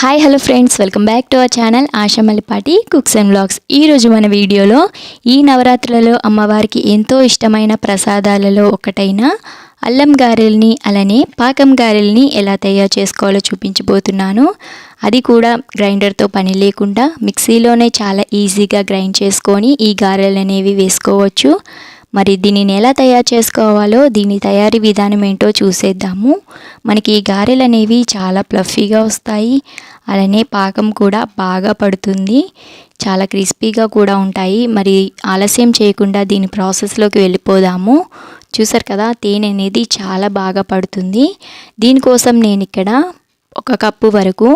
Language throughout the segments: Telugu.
Hi hello friends, welcome back to our channel Asha Mallipati cooks and vlogs. ఈరోజు మన వీడియోలో ఈ నవరాత్రులలో అమ్మవారికి ఎంతో ఇష్టమైన ప్రసాదాలలో ఒకటైన అల్లం గారెల్ని అలానే పాకం గారెల్ని ఎలా తయారు చేసుకోవాలో చూపించబోతున్నాను. అది కూడా గ్రైండర్తో పని లేకుండా మిక్సీలోనే చాలా ఈజీగా గ్రైండ్ చేసుకొని ఈ గారెలు అనేవి వేసుకోవచ్చు. మరి దీనిని ఎలా తయారు చేసుకోవాలో, దీని తయారీ విధానం ఏంటో చూసేద్దాము. మనకి ఈ గారెలు అనేవి చాలా ప్లఫీగా వస్తాయి, అలానే పాకం కూడా బాగా పడుతుంది, చాలా క్రిస్పీగా కూడా ఉంటాయి. మరి ఆలస్యం చేయకుండా దీని ప్రాసెస్లోకి వెళ్ళిపోదాము. చూసారు కదా, తేనె అనేది చాలా బాగా పడుతుంది. దీనికోసం నేను ఇక్కడ 1 కప్పు వరకు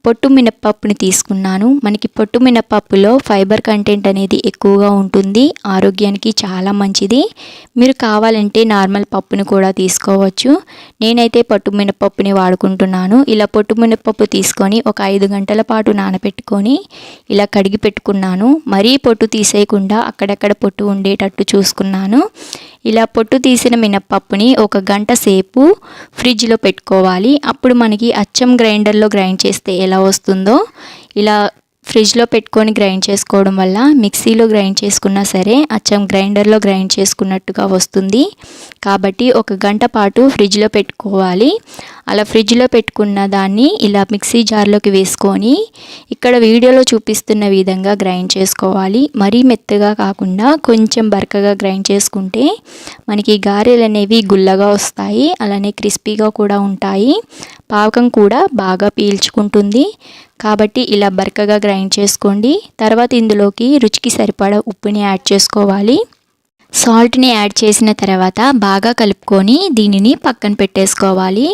పొట్టు మినప్పప్పుని తీసుకున్నాను. మనకి పొట్టు మినప్పప్పులో ఫైబర్ కంటెంట్ అనేది ఎక్కువగా ఉంటుంది, ఆరోగ్యానికి చాలా మంచిది. మీరు కావాలంటే నార్మల్ పప్పుని కూడా తీసుకోవచ్చు. నేనైతే పొట్టు మినప్పప్పుని వాడుకుంటున్నాను. ఇలా పొట్టు మినప్పప్పు తీసుకొని ఒక 5 గంటల పాటు నానబెట్టుకొని ఇలా కడిగి పెట్టుకున్నాను. మరీ పొట్టు తీసేయకుండా అక్కడక్కడ పొట్టు ఉండేటట్టు చూసుకున్నాను. ఇలా పొట్టు తీసిన మినప్పప్పుని 1 గంట సేపు ఫ్రిడ్జ్లో పెట్టుకోవాలి. అప్పుడు మనకి అచ్చం గ్రైండర్లో గ్రైండ్ చేస్తే ఎలా వస్తుందో ఇలా ఫ్రిడ్జ్లో పెట్టుకొని గ్రైండ్ చేసుకోవడం వల్ల మిక్సీలో గ్రైండ్ చేసుకున్నా సరే అచ్చం గ్రైండర్లో గ్రైండ్ చేసుకున్నట్టుగా వస్తుంది. కాబట్టి 1 గంట పాటు ఫ్రిడ్జ్లో పెట్టుకోవాలి. అలా ఫ్రిడ్జ్లో పెట్టుకున్న దాన్ని ఇలా మిక్సీ జార్లోకి వేసుకొని ఇక్కడ వీడియోలో చూపిస్తున్న విధంగా గ్రైండ్ చేసుకోవాలి. మరీ మెత్తగా కాకుండా కొంచెం బరకగా గ్రైండ్ చేసుకుంటే మనకి గారెలు అనేవి గుల్లగా వస్తాయి, అలానే క్రిస్పీగా కూడా ఉంటాయి. పాకం కూడా బాగా పీల్చుకుంటుంది. కాబట్టి ఇలా బరకగా గ్రైండ్ చేసుకోండి. తర్వాత ఇందులోకి రుచికి సరిపడా ఉప్పుని యాడ్ చేసుకోవాలి. సాల్ట్ని యాడ్ చేసిన తర్వాత బాగా కలుపుకొని దీనిని పక్కన పెట్టేసుకోవాలి.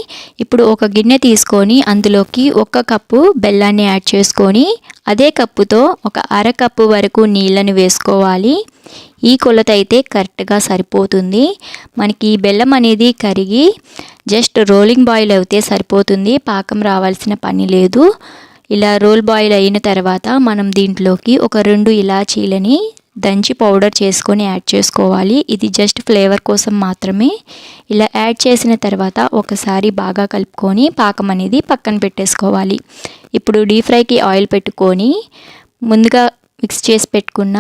ఇప్పుడు ఒక గిన్నె తీసుకొని అందులోకి 1 కప్పు బెల్లాన్ని యాడ్ చేసుకొని అదే కప్పుతో ఒక 1/2 కప్పు వరకు నీళ్ళని వేసుకోవాలి. ఈ కొలత అయితే కరెక్ట్గా సరిపోతుంది. మనకి బెల్లం అనేది కరిగి జస్ట్ రోలింగ్ బాయిల్ అయితే సరిపోతుంది, పాకం రావాల్సిన పని లేదు. ఇలా రోల్ బాయిల్ అయిన తర్వాత మనం దీంట్లోకి ఒక 2 ఇలాచీలని దంచి పౌడర్ చేసుకొని యాడ్ చేసుకోవాలి. ఇది జస్ట్ ఫ్లేవర్ కోసం మాత్రమే. ఇలా యాడ్ చేసిన తర్వాత ఒకసారి బాగా కలుపుకొని పాకం అనేది పక్కన పెట్టేసుకోవాలి. ఇప్పుడు డీప్ ఫ్రైకి ఆయిల్ పెట్టుకొని ముందుగా మిక్స్ చేసి పెట్టుకున్న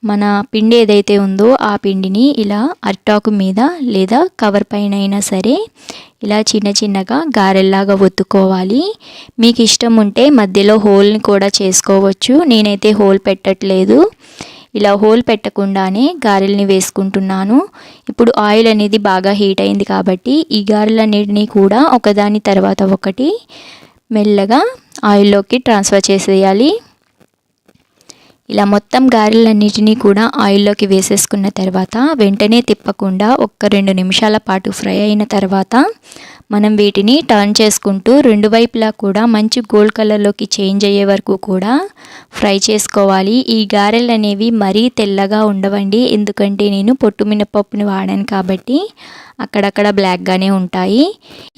మన పిండి ఏదైతే ఉందో ఆ పిండిని ఇలా అరిటాకు మీద లేదా కవర్ పైన అయినా సరే ఇలా చిన్న చిన్నగా గారెల్లాగా ఒత్తుకోవాలి. మీకు ఇష్టం ఉంటే మధ్యలో హోల్ని కూడా చేసుకోవచ్చు. నేనైతే హోల్ పెట్టట్లేదు, ఇలా హోల్ పెట్టకుండానే గారెల్ని వేసుకుంటున్నాను. ఇప్పుడు ఆయిల్ అనేది బాగా హీట్ అయింది కాబట్టి ఈ గారెలన్నిటినీ కూడా ఒకదాని తర్వాత ఒకటి మెల్లగా ఆయిల్లోకి ట్రాన్స్ఫర్ చేసేయాలి. ఇలా మొత్తం గారెలన్నిటినీ కూడా ఆయిల్లోకి వేసేసుకున్న తర్వాత వెంటనే తిప్పకుండా 1-2 నిమిషాల పాటు ఫ్రై అయిన తర్వాత మనం వీటిని టర్న్ చేసుకుంటూ 2 వైపులా కూడా మంచి గోల్డ్ కలర్లోకి చేంజ్ అయ్యే వరకు కూడా ఫ్రై చేసుకోవాలి. ఈ గారెలు అనేవి మరీ తెల్లగా ఉండవండి, ఎందుకంటే నేను పొట్టు మినపప్పుని వాడాను కాబట్టి అక్కడక్కడ బ్లాక్గానే ఉంటాయి.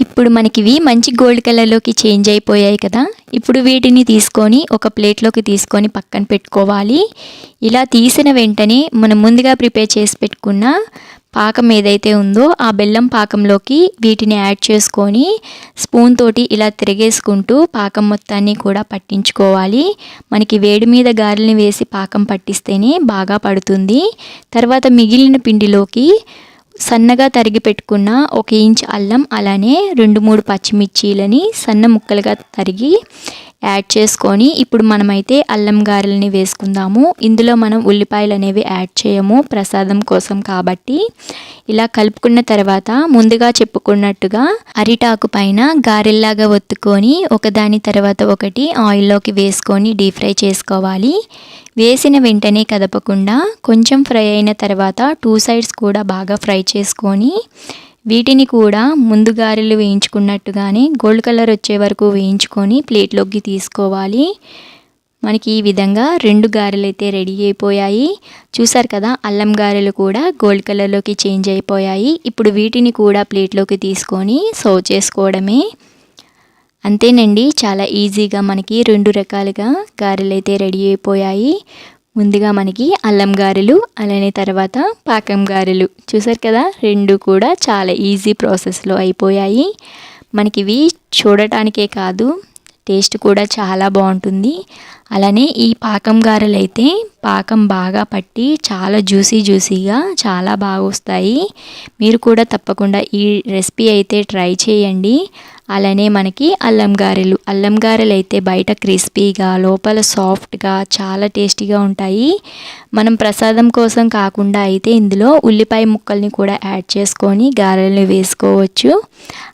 ఇప్పుడు మనకి ఇవి మంచి గోల్డ్ కలర్లోకి చేంజ్ అయిపోయాయి కదా. ఇప్పుడు వీటిని తీసుకొని ఒక ప్లేట్లోకి తీసుకొని పక్కన పెట్టుకోవాలి. ఇలా తీసిన వెంటనే మనం ముందుగా ప్రిపేర్ చేసి పెట్టుకున్న పాకం ఏదైతే ఉందో ఆ బెల్లం పాకంలోకి వీటిని యాడ్ చేసుకొని స్పూన్ తోటి ఇలా తిరిగేసుకుంటూ పాకం మొత్తాన్ని కూడా పట్టించుకోవాలి. మనకి వేడి మీద గారెల్ని వేసి పాకం పట్టిస్తేనే బాగా పడుతుంది. తర్వాత మిగిలిన పిండిలోకి సన్నగా తరిగి పెట్టుకున్న 1 ఇంచ్ అల్లం అలానే 2-3 పచ్చిమిర్చీలని సన్న ముక్కలుగా తరిగి యాడ్ చేసుకొని ఇప్పుడు మనమైతే అల్లం గారెల్ని వేసుకుందాము. ఇందులో మనం ఉల్లిపాయలు అనేవి యాడ్ చేయము, ప్రసాదం కోసం కాబట్టి. ఇలా కలుపుకున్న తర్వాత ముందుగా చెప్పుకున్నట్టుగా అరిటాకు పైన గారెల్లాగా ఒత్తుకొని ఒకదాని తర్వాత ఒకటి ఆయిల్లోకి వేసుకొని డీప్ ఫ్రై చేసుకోవాలి. వేసిన వెంటనే కదపకుండా కొంచెం ఫ్రై అయిన తర్వాత 2 సైడ్స్ కూడా బాగా ఫ్రై చేసుకొని వీటిని కూడా ముందు గారెలు వేయించుకున్నట్టుగానే గోల్డ్ కలర్ వచ్చే వరకు వేయించుకొని ప్లేట్లోకి తీసుకోవాలి. మనకి ఈ విధంగా 2 గారెలు అయితే రెడీ అయిపోయాయి. చూసారు కదా, అల్లం గారెలు కూడా గోల్డ్ కలర్లోకి చేంజ్ అయిపోయాయి. ఇప్పుడు వీటిని కూడా ప్లేట్లోకి తీసుకొని సర్వ్ చేసుకోవడమే. అంతేనండి, చాలా ఈజీగా మనకి 2 రకాలుగా గారెలు అయితే రెడీ అయిపోయాయి. ముందుగా మనకి అల్లం గారెలు, అలానే తర్వాత పాకం గారెలు. చూసారు కదా, 2 కూడా చాలా ఈజీ ప్రాసెస్లో అయిపోయాయి. మనకి ఇవి చూడటానికే కాదు టేస్ట్ కూడా చాలా బాగుంటుంది. అలానే ఈ పాకం గారెలు అయితే పాకం బాగా పట్టి చాలా జ్యూసీగా చాలా బాగా వస్తాయి. మీరు కూడా తప్పకుండా ఈ రెసిపీ అయితే ట్రై చేయండి. అలానే మనకి అల్లం గారెలు అయితే బయట క్రిస్పీగా లోపల సాఫ్ట్గా చాలా టేస్టీగా ఉంటాయి. మనం ప్రసాదం కోసం కాకుండా అయితే ఇందులో ఉల్లిపాయ ముక్కల్ని కూడా యాడ్ చేసుకొని గారెలను వేసుకోవచ్చు.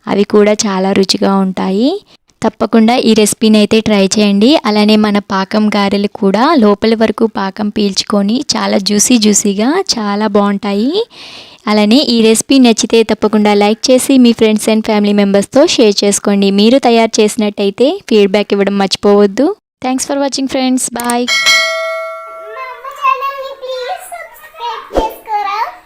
అవి కూడా చాలా రుచిగా ఉంటాయి. తప్పకుండా ఈ రెసిపీని అయితే ట్రై చేయండి. అలానే మన పాకం గారెలు కూడా లోపల వరకు పాకం పీల్చుకొని చాలా జ్యూసీగా చాలా బాగుంటాయి. అలానే ఈ రెసిపీ నచ్చితే తప్పకుండా లైక్ చేసి మీ ఫ్రెండ్స్ అండ్ ఫ్యామిలీ మెంబర్స్తో షేర్ చేసుకోండి. మీరు తయారు చేసినట్టయితే ఫీడ్బ్యాక్ ఇవ్వడం మర్చిపోవద్దు. Thanks for watching friends. Bye.